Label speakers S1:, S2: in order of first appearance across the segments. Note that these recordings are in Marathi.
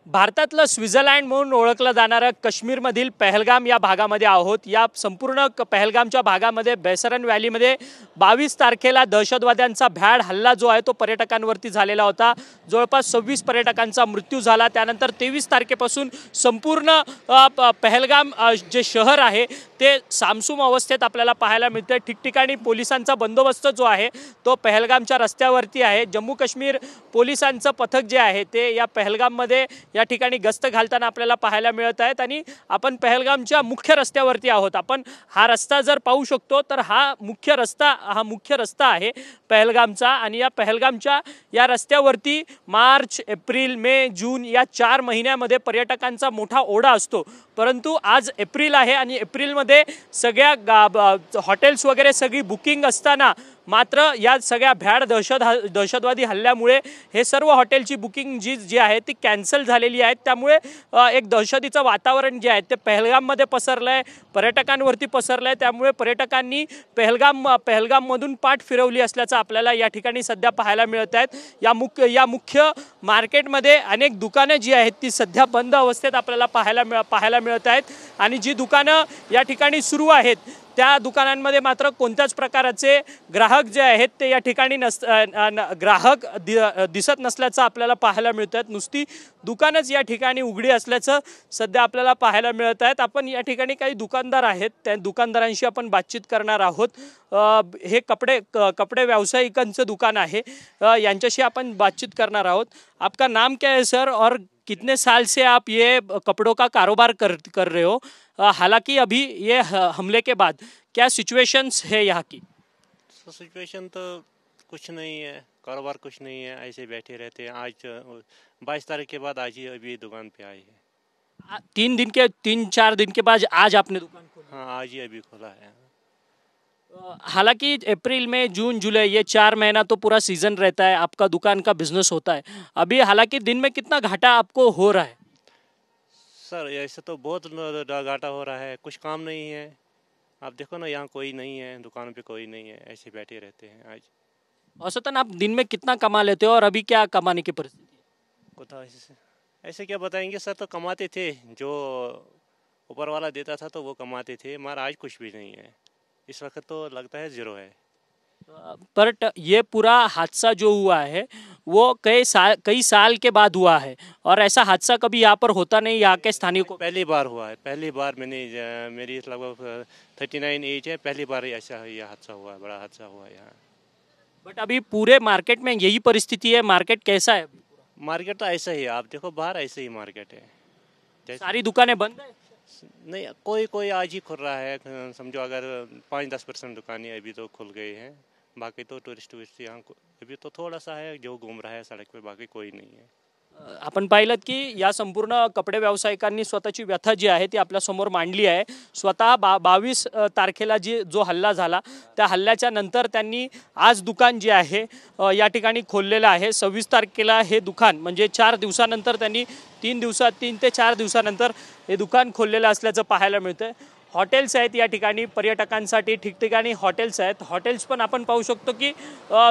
S1: भारतातलं स्वित्झर्लंड म्हणून ओळखलं जाणारं काश्मीरमधील पहलगाम या भागामध्ये आहोत। या संपूर्ण पहलगामच्या भागामध्ये बेसरन व्हॅलीमध्ये 22 तारखेला दहशतवाद्यांचा भ्याड हल्ला जो आहे तो पर्यटकांवरती झालेला होता। जवळपास 26 पर्यटकांचा मृत्यू झाला। त्यानंतर 23 तारखेपासून संपूर्ण पहलगाम जे शहर आहे ते सामसूम अवस्थेत आपल्याला पाहायला मिळते। ठिकठिकाणी पोलिसांचा बंदोबस्त जो आहे तो पहलगामच्या रस्त्यावरती आहे। जम्मू काश्मीर पोलिसांचं पथक जे आहे ते या पहलगाममध्ये या ठिकाणी गस्त घालताना आपल्याला पाहायला मिळत आहेत। आणि आपण पहलगामच्या मुख्य रस्त्यावरती आहोत। आपण हा रस्ता जर पाहू शकतो तर हा मुख्य रस्ता आहे पहलगामचा। आणि या पहलगामच्या या रस्त्यावरती मार्च, एप्रिल, मे, जून या 4 महिन्यामध्ये पर्यटकांचा मोठा ओढा असतो। परंतु आज एप्रिल आहे आणि एप्रिलमध्ये सगळ्या हॉटेल्स वगैरे सगळी बुकिंग असताना मात्र या सगळ्या भ्याड दहशतवादी हल्ल्यामुळे हे सर्व हॉटेलची बुकिंग जी आहे ती कॅन्सल झालेली आहे। त्यामुळे एक दहशतीचं वातावरण जे आहे ते पहलगाममध्ये पसरलंय, पर्यटकांवरती पसरलंय। त्यामुळे पर्यटकांनी पहलगाममधून पाठ फिरवली असल्याचं आपल्याला या ठिकाणी सध्या पाहायला मिळत आहेत। या मुख्य मार्केटमध्ये अनेक दुकाने जी आहेत ती सध्या बंद अवस्थेत आपल्याला पाहायला मिळत आहेत। आणि जी दुकानं या ठिकाणी सुरू आहेत त्या दुकानांमध्ये मात्र कोणत्याच प्रकारचे ग्राहक जे आहेत ते या ठिकाणी दिसत नसल्याचं आपल्याला पाहायला मिळत आहे। नुसती दुकानच या ठिकाणी उघडी असल्याचं सध्या आपल्याला पाहायला मिळत आहेत। आपण या ठिकाणी काही दुकानदार आहेत त्या दुकानदारांशी आपण बातचीत करणार आहोत। हे कपड़े व्यावसायिकांचं दुकान आहे, यांच्याशी आपण बातचीत करणार आहोत। आपका नाम क्या है सर, और कितने साल से आप ये कपड़ों का कारोबार कर रहे हो? हालांकि अभी ये हमले के बाद क्या सिचुएशंस है यहाँ की?
S2: सिचुएशन तो कुछ नहीं है, कारोबार कुछ नहीं है, ऐसे बैठे रहते हैं। आज 22 तारीख के बाद आज ही अभी दुकान पे आए हैं।
S1: 3-4 दिन के बाद आज आपने दुकान खोली?
S2: हाँ, आज ही अभी खोला है।
S1: हालांकि अप्रैल में जून जुलाई ये 4 महीना तो पूरा सीजन रहता है, आपका दुकान का बिजनेस होता है। अभी हालांकि दिन में कितना घाटा आपको हो रहा है?
S2: सर ऐसे तो बहुत घाटा हो रहा है, कुछ काम नहीं है। आप देखो ना, यहाँ कोई नहीं है, दुकान पे कोई नहीं है, ऐसे बैठे रहते हैं। आज
S1: औसतन आप दिन में कितना कमा लेते हो और अभी क्या कमाने की परिस्थिति है?
S2: कुछ ऐसे क्या बताएंगे सर, तो कमाते थे, जो ऊपर वाला देता था तो वो कमाते थे, मगर आज कुछ भी नहीं है। इस वक्त तो लगता है जीरो है।
S1: पर ये पूरा हादसा जो हुआ है वो कई साल के बाद हुआ है, और ऐसा हादसा कभी यहाँ पर होता नहीं, यहाँ के स्थानीय को
S2: पहली बार हुआ है। पहली बार मेरी लगभग 39 एज है, पहली बार ऐसा यह हादसा हुआ है, बड़ा हादसा हुआ है यहाँ।
S1: बट अभी पूरे मार्केट में यही परिस्थिति है। मार्केट कैसा है?
S2: मार्केट तो ऐसा ही है, आप देखो बाहर ऐसे ही मार्केट है।
S1: सारी दुकानें बंद है?
S2: नहीं, कोई आज ही खुल रहा है। समझो अगर 5-10% दुकानें अभी तो खुल गई हैं, बाकी तो टूरिस्ट यहाँ अभी तो थोड़ा सा है जो घूम रहा है सड़क पे, बाकी कोई नहीं है।
S1: आपण पाहिलं की या संपूर्ण कपडे व्यावसायिकांनी स्वतःची व्यथा जी आहे ती आपल्या समोर मांडली आहे। स्वतः 22 तारखेला जो हल्ला झाला त्या हल्ल्याच्या नंतर त्यांनी आज दुकान जे आहे या ठिकाणी खोललेलं आहे। 26 तारखेला हे दुकान म्हणजे 4 दिवसानंतर त्यांनी 3 ते 4 दिवसानंतर हे दुकान खोललेलं असल्याचं पाहायला मिळतं। हॉटेल्स आहेत या ठिकाणी पर्यटकांसाठी, ठिकठिकाणी हॉटेल्स आहेत। हॉटेल्स पण आपण पाहू शकतो की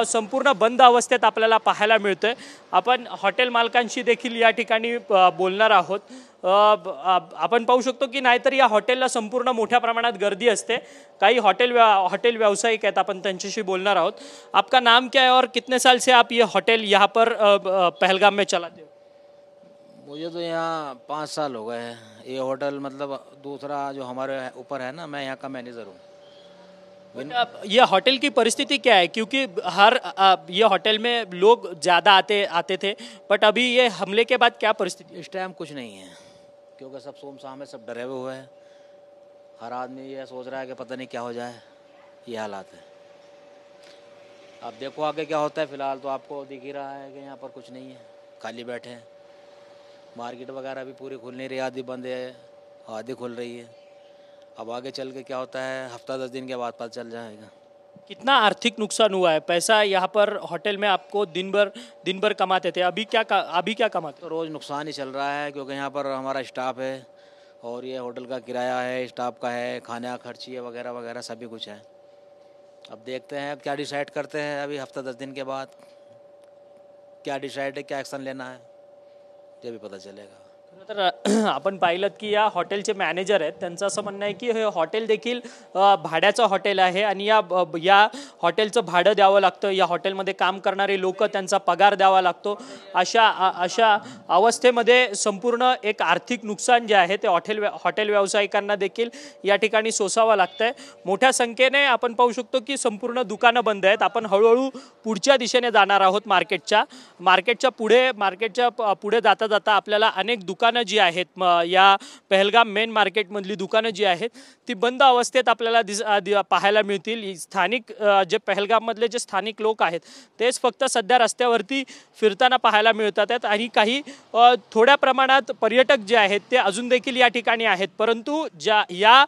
S1: संपूर्ण बंद अवस्थेत आपल्याला पाहायला मिळतंय। आपण हॉटेल मालकांशी देखील या ठिकाणी बोलणार आहोत। आपण पाहू शकतो की नाहीतर या हॉटेलला संपूर्ण मोठ्या प्रमाणात गर्दी असते। काही हॉटेल व्यावसायिक आहेत, आपण त्यांच्याशी बोलणार आहोत। आपका नाम क्या है और कितने साल से आप ये होटल यहाँ पर पहलगाम में चलाते हो?
S3: मुझे तो यहाँ 5 साल हो गए हैं। ये होटल मतलब दूसरा जो हमारे ऊपर है ना, मैं यहाँ का मैनेजर हूँ।
S1: ये होटल की परिस्थिति क्या है? क्योंकि ये होटल में लोग ज़्यादा आते थे, बट अभी ये हमले के बाद क्या परिस्थिति?
S3: इस टाइम कुछ नहीं है, क्योंकि सब सुनसान है, सब डरे हुए हैं। हर आदमी ये सोच रहा है कि पता नहीं क्या हो जाए, ये हालात है। अब देखो आगे क्या होता है। फिलहाल तो आपको दिख ही रहा है कि यहाँ पर कुछ नहीं है, खाली बैठे हैं। मार्केट वगैरह भी पूरी खुल नहीं रही, आधी बंद है, आधी खुल रही है। अब आगे चल के क्या होता है, हफ्ता 10 दिन के बाद पता चल जाएगा।
S1: कितना आर्थिक नुकसान हुआ है? पैसा यहाँ पर होटल में आपको दिन भर कमाते थे, अभी क्या कमाते?
S3: तो रोज़ नुकसान ही चल रहा है, क्योंकि यहाँ पर हमारा स्टाफ है और ये होटल का किराया है, स्टाफ का है, खाने का खर्ची है, वगैरह वगैरह सभी कुछ है। अब देखते हैं अब क्या डिसाइड करते हैं। अभी हफ्ता 10 दिन के बाद क्या डिसाइड है, क्या एक्शन लेना है, ये भी पता चलेगा।
S1: तर आपण पाहिलं की या हॉटेलचे मॅनेजर आहेत, त्यांचं असं म्हणणं आहे की हे हॉटेल देखील भाड्याचं हॉटेल आहे आणि या हॉटेलचं भाडं द्यावं लागतं, या हॉटेलमध्ये काम करणारे लोक त्यांचा पगार द्यावा लागतो। अशा अवस्थेमध्ये संपूर्ण एक आर्थिक नुकसान जे आहे ते हॉटेल व्यावसायिकांना देखील या ठिकाणी सोसावं लागतंय। मोठ्या संख्येने आपण पाहू शकतो की संपूर्ण दुकानं बंद आहेत। आपण हळूहळू पुढच्या दिशेने जाणार आहोत मार्केटच्या पुढे जाता जाता आपल्याला अनेक दुकानं जी आहेत या पहलगाम मेन मार्केटमधली दुकानं जी आहेत ती बंद अवस्थेत आपल्याला पाहायला मिळतील। स्थानिक जे पहलगाममधले जे स्थानिक लोक आहेत तेच फक्त सध्या रस्त्यावरती फिरताना पाहायला मिळतात आणि काही थोड्या प्रमाणात पर्यटक जे आहेत ते अजून देखील या ठिकाणी आहेत, परंतु या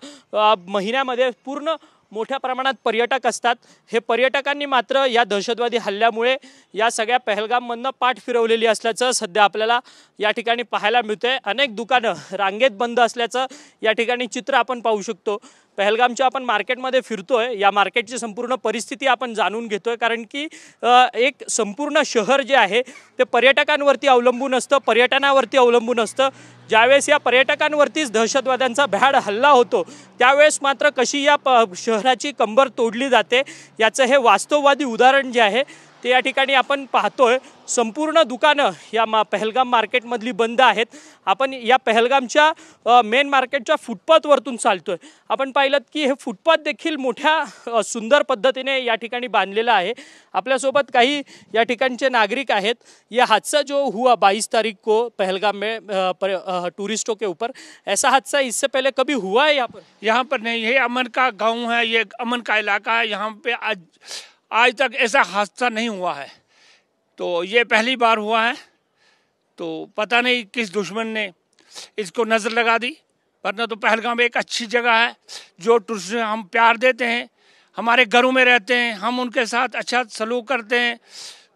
S1: महिन्यामध्ये पूर्ण मोठ्या प्रमाणात पर्यटक असतात। हे पर्यटकांनी मात्र या दहशतवादी हल्ल्यामुळे या सगळ्या पहलगाममधनं पाठ फिरवलेली असल्याचं सध्या आपल्याला या ठिकाणी पाहायला मिळतंय। अनेक दुकानं रांगेत बंद असल्याचं या ठिकाणी चित्र आपण पाहू शकतो। पहलगामच्या आपण मार्केटमध्ये फिरतोय, या मार्केटची संपूर्ण परिस्थिती आपण जाणून घेतोय, कारण की एक संपूर्ण शहर जे आहे ते पर्यटकांवरती अवलंबून असतं, पर्यटनावरती अवलंबून असतं। ज्यावेळेस या पर्यटकांवरतीच दहशतवाद्यांचा भ्याड हल्ला होतो त्यावेळेस मात्र कशी या शहराची कंबर तोडली जाते याचं हे वास्तववादी उदाहरण जे आहे ते या ठिकाणी आपण पाहतोय। संपूर्ण दुकानं या पहलगाम मार्केटमधली बंद आहेत। आपण या पहलगामच्या मेन मार्केटच्या फुटपाथवरतून चालतोय। आपण पाहिलं की हे फुटपाथ देखील मोठ्या सुंदर पद्धतीने या ठिकाणी बांधलेला आहे। आपल्यासोबत काही या ठिकाणचे नागरिक आहेत। यह हादसा जो हुआ 22 तारीख को पहलगाम में टूरिस्टों के ऊपर, ऐसा हादसा इससे पहले कभी हुआ है
S4: यहाँ पर नहीं। ये अमन का गांव है, ये अमन का इलाका है। यहाँ पे आज तक ऐसा हादसा नहीं हुआ है, तो ये पहली बार हुआ है। तो पता नहीं किस दुश्मन ने इसको नज़र लगा दी, वरना तो पहलगाम एक अच्छी जगह है। जो टूरिस्ट हम प्यार देते हैं, हमारे घरों में रहते हैं, हम उनके साथ अच्छा सलूक करते हैं।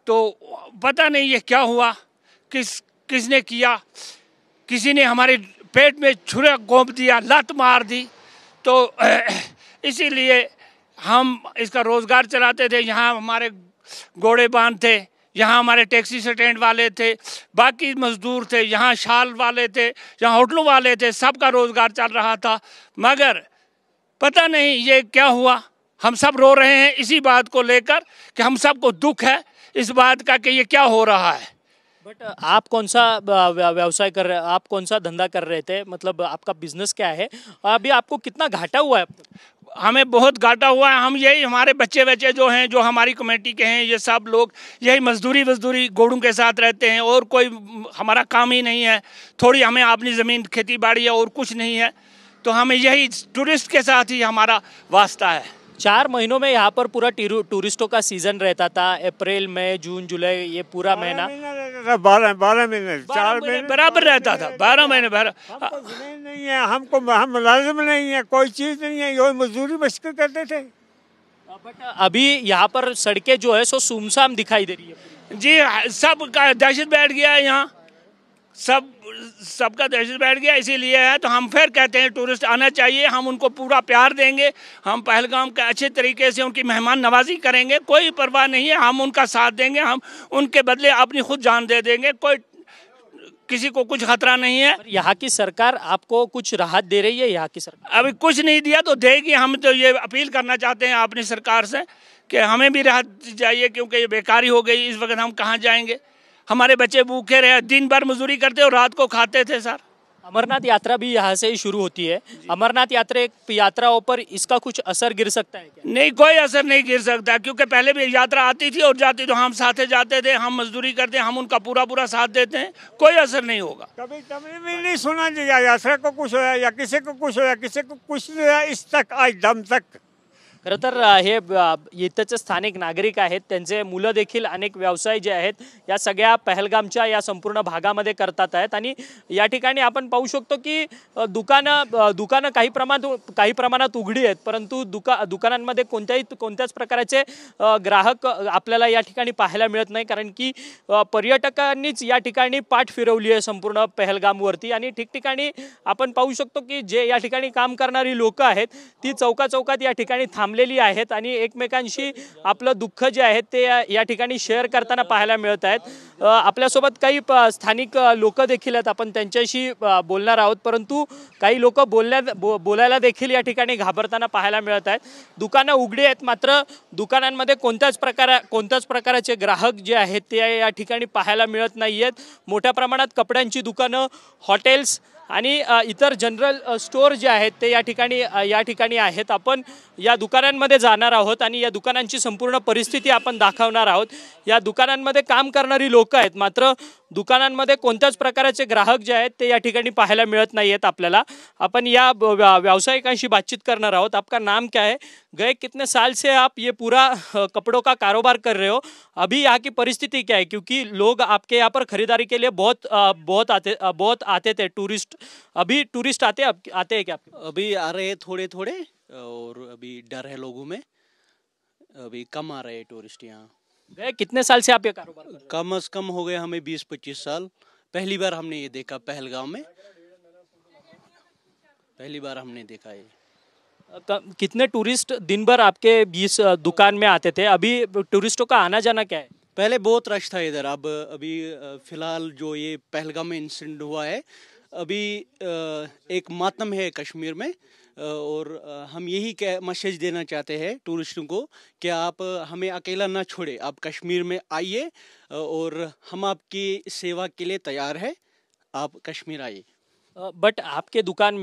S4: तो पता नहीं ये क्या हुआ, किसने किया। किसी ने हमारे पेट में छुरा घोंप दिया, लात मार दी। तो इसीलिए हम इसका रोज़गार चलाते थे। यहाँ हमारे घोड़े बांध थे, यहाँ हमारे टैक्सी स्टैंड वाले थे, बाकी मजदूर थे, यहाँ शाल वाले थे, यहाँ होटलों वाले थे, सबका रोज़गार चल रहा था। मगर पता नहीं ये क्या हुआ। हम सब रो रहे हैं इसी बात को लेकर कि हम सबको दुख है इस बात का कि ये क्या हो रहा है।
S1: बट आप कौन सा व्यवसाय कर रहे, आप कौन सा धंधा कर रहे थे, मतलब आपका बिजनेस क्या है? अभी आपको कितना घाटा हुआ है?
S4: हमें बहुत घाटा हुआ है। हम यही हमारे बच्चे जो हैं, जो हमारी कमेटी के हैं, ये सब लोग यही मजदूरी घोड़ों के साथ रहते हैं और कोई हमारा काम ही नहीं है। थोड़ी हमें अपनी ज़मीन खेती बाड़ी है और कुछ नहीं है, तो हमें यही टूरिस्ट के साथ ही हमारा वास्ता है।
S1: 4 महीनों में यहाँ पर पूरा टूरिस्टों का सीजन रहता था, अप्रैल मई जून जुलाई, ये पूरा महीना
S4: 12 महीने 4 महीने बराबर रहता था। 12 महीने
S5: हमको जमीन नहीं है, हम मुलाजिम नहीं है, कोई चीज़ नहीं है, ये मजदूरी मुश्किल करते थे।
S1: बट अभी यहाँ पर सड़कें जो है सो सुमसाम दिखाई दे रही है।
S4: जी, सबका दहशत बैठ गया है यहाँ, सबका दहशत बैठ गया। इसीलिए है तो हम फिर कहते हैं टूरिस्ट आना चाहिए, हम उनको पूरा प्यार देंगे, हम पहलगाम का अच्छे तरीके से उनकी मेहमान नवाजी करेंगे, कोई परवाह नहीं है, हम उनका साथ देंगे, हम उनके बदले अपनी खुद जान दे देंगे, कोई किसी को कुछ खतरा नहीं है।
S1: यहाँ की सरकार आपको कुछ राहत दे रही है? यहाँ की सरकार
S4: अभी कुछ नहीं दिया तो देगी। हम तो ये अपील करना चाहते हैं अपनी सरकार से कि हमें भी राहत चाहिए, क्योंकि ये बेकारी हो गई। इस वक्त हम कहाँ जाएंगे, हमारे बच्चे भूखे रहे, दिन भर मजदूरी करते और रात को खाते थे सर।
S1: अमरनाथ यात्रा भी यहाँ से ही शुरू होती है। अमरनाथ यात्राओं पर इसका कुछ असर गिर सकता है क्या?
S4: नहीं, कोई असर नहीं गिर सकता, क्योंकि पहले भी यात्रा आती थी और जाती तो हम साथे जाते थे, हम मजदूरी करते हैं, हम उनका पूरा साथ देते हैं, कोई असर नहीं होगा।
S5: कभी भी नहीं सुना यात्रा को कुछ होया या किसी को कुछ होया, किसी को कुछ नहीं होया इस तक, आज दम तक।
S1: खरं तर हे इथंचे स्थानिक नागरिक आहेत, त्यांचे मुलं देखील अनेक व्यवसाय जे आहेत या सगळ्या पहलगामच्या या संपूर्ण भागामध्ये करतात आहेत आणि या ठिकाणी आपण पाहू शकतो की दुकानं काही प्रमाणात उघडी आहेत, परंतु दुकानांमध्ये कोणत्याच प्रकारचे ग्राहक आपल्याला या ठिकाणी पाहायला मिळत नाही, कारण की पर्यटकांनीच या ठिकाणी पाठ फिरवली आहे संपूर्ण पहलगामवरती आणि ठिकठिकाणी आपण पाहू शकतो की जे या ठिकाणी काम करणारी लोक आहेत ती चौकात या ठिकाणी थांबलेली आहेत आणि एकमेकांशी आपलं दुःख जे आहे ते या ठिकाणी शेअर करताना पाहायला मिळत आहेत। आपल्यासोबत काही स्थानिक लोक देखील आहेत, आपण त्यांच्याशी बोलणार आहोत, परंतु काही लोक बोलायला देखील या ठिकाणी घाबरताना पाहायला मिळत आहेत. दुकानं उघडी आहेत, मात्र दुकानांमध्ये कोणत्याच प्रकाराचे ग्राहक जे आहेत ते या ठिकाणी पाहायला मिळत नाही आहेत. मोठ्या प्रमाणात कपड्यांची दुकानं, हॉटेल्स आणि इतर जनरल स्टोअर जे आहेत ते या ठिकाणी आहेत. आपण या दुकानांमध्ये जाणार आहोत आणि या दुकानांची संपूर्ण परिस्थिती आपण दाखवणार आहोत. या दुकानांमध्ये काम करणारी लोक आहेत, मात्र दुकानांमध्ये कोणत्याच प्रकाराचे ग्राहक जे आहेत ते या ठिकाणी पाहायला मिळत नाही आहेत. आपल्याला आपण या व्यावसायिकांशी बातचीत करणार आहोत. आपका नाम क्या है? गए कितने साल से आप ये पूरा कपड़ों का कारोबार कर रहे हो? अभी यहाँ की परिस्थिति क्या है? क्योंकि लोग आपके यहाँ पर खरीदारी के लिए बहुत आते थे टूरिस्ट. अभी टूरिस्ट आते हैं क्या?
S6: अभी आ रहे हैं थोड़े थोड़े, और अभी डर है लोगों में, अभी कम आ रहे हैं टूरिस्ट यहाँ.
S1: गए कितने साल से आप ये कारोबार कर रहे हो?
S6: कम से कम हो गए हमें 20-25 साल. पहली बार हमने ये देखा पहलगाम में, पहली बार हमने देखा ये.
S1: कितने टूरिस्ट दिन भर आपके 20 दुकान में आते थे? अभी टूरिस्टों का आना जाना क्या है?
S6: पहले बहुत रश था इधर. अब अभी फिलहाल जो ये पहलगाम में इंसिडेंट हुआ है, अभी एक मातम है कश्मीर में, और हम यही मैसेज देना चाहते हैं टूरिस्टों को कि आप हमें अकेला ना छोड़े. आप कश्मीर में आइए और हम आपकी सेवा के लिए तैयार है. आप कश्मीर आइए.
S1: बट आपके दुकान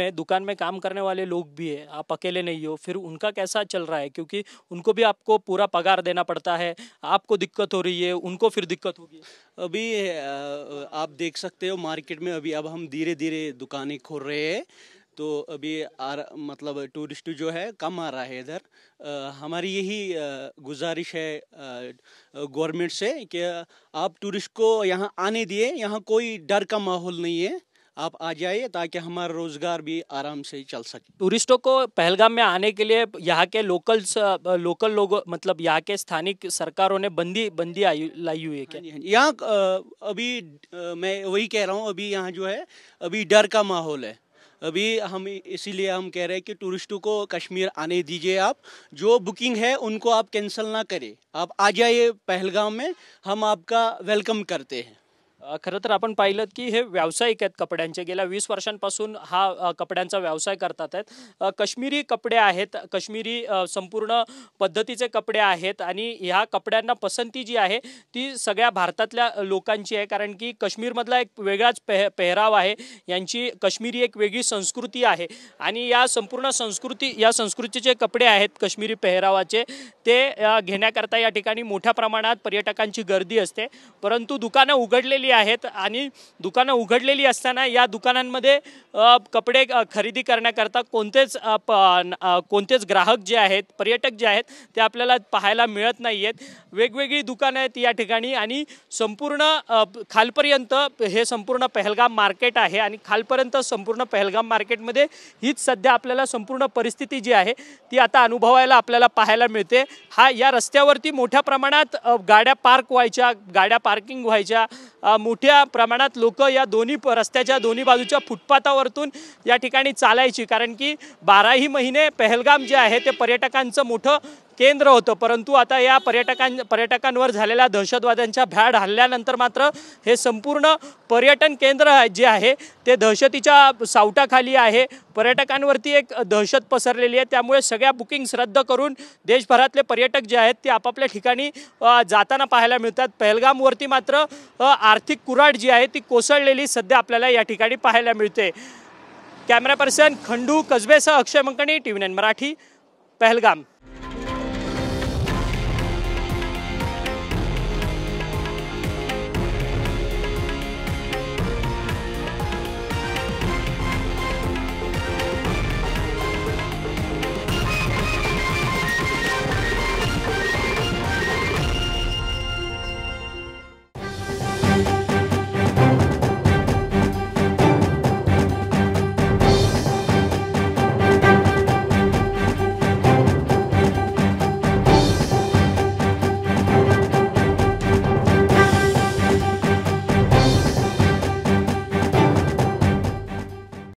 S1: में काम करने वाले लोग भी हैं, आप अकेले नहीं हो, फिर उनका कैसा चल रहा है? क्योंकि उनको भी आपको पूरा पगार देना पड़ता है, आपको दिक्कत हो रही है, उनको फिर दिक्कत होगी.
S6: अभी आप देख सकते हो मार्केट में अभी अब हम धीरे धीरे दुकानें खोल रहे हैं, तो अभी मतलब टूरिस्ट जो है कम आ रहा है इधर. हमारी यही गुजारिश है गवर्नमेंट से कि आप टूरिस्ट को यहाँ आने दिए. यहाँ कोई डर का माहौल नहीं है. आप आ जाइए ताकि हमारा रोजगार भी आराम से चल सके.
S1: टूरिस्टों को पहलगाम में आने के लिए यहाँ के लोकल लोग, मतलब यहाँ के स्थानिक सरकारों ने बंदी लाई हुई है क्या?
S6: यहाँ अभी मैं वही कह रहा हूँ, अभी यहाँ जो है अभी डर का माहौल है. अभी हम इसीलिए हम कह रहे हैं कि टूरिस्टों को कश्मीर आने दीजिए. आप जो बुकिंग है उनको आप कैंसिल ना करें. आप आ जाइए पहलगाम में, हम आपका वेलकम करते हैं.
S1: खरं तर आपण पाहिलं की हे व्यावसायिक आहेत कपड्यांचे, गेल्या 20 वर्षांपासून हा कपड्यांचा व्यवसाय करतात आहेत. काश्मीरी कपडे आहेत, काश्मीरी संपूर्ण पद्धतीचे कपडे आहेत आणि ह्या कपड्यांना पसंती जी आहे ती सगळ्या भारतातल्या लोकांची आहे, कारण की काश्मीरमधला एक वेगळाच पेहराव आहे. यांची काश्मीरी एक वेगळी संस्कृती आहे आणि या संपूर्ण संस्कृतीचे कपडे आहेत काश्मीरी पेहरावाचे, ते घेण्याकरता या ठिकाणी मोठ्या प्रमाणात पर्यटकांची गर्दी असते. परंतु दुकानं उघडलेली आहेत आणि दुकानं उघडलेली असताना या दुकानांमध्ये कपडे खरेदी करण्याकरता कोणतेच ग्राहक जे आहेत, पर्यटक जे आहेत ते आपल्याला पाहायला मिळत नाही आहेत. वेगवेगळी दुकानं आहेत या ठिकाणी आणि संपूर्ण खालपर्यंत हे संपूर्ण पहलगाम मार्केट आहे आणि खालपर्यंत संपूर्ण पहलगाम मार्केटमध्ये हीच सध्या आपल्याला संपूर्ण परिस्थिती जी आहे ती आता अनुभवायला आपल्याला पाहायला मिळते. या रस्त्यावरती मोठ्या प्रमाणात गाड्या पार्क व्हायच्या, गाड्या पार्किंग व्हायच्या, मोठ्या प्रमाणात लोक या रस्त्याच्या दोन्ही बाजूच्या फुटपाथावरतून या ठिकाणी चालायची, कारण की 12ही महिने पहलगाम जे आहे ते पर्यटकांचं मोठं केंद्र होतं. परंतु आता या पर्यटकांवर झालेल्या दहशतवाद्यांच्या भ्याड हल्ल्यानंतर मात्र हे संपूर्ण पर्यटन केंद्र जे आहे ते दहशतीच्या सावटाखाली आहे. पर्यटकांवरती एक दहशत पसरलेली आहे. त्यामुळे सगळ्या बुकिंग्स रद्द करून देशभरातले पर्यटक जे आहेत ते आपापल्या ठिकाणी जाताना पाहायला मिळतात. पहलगामवरती मात्र आर्थिक कुऱ्हाड जी आहे ती कोसळलेली सध्या आपल्याला या ठिकाणी पाहायला मिळते. कॅमेरा पर्सन खंडू कसबेसह अक्षय मंकणी, TV9 मराठी, पहलगाम.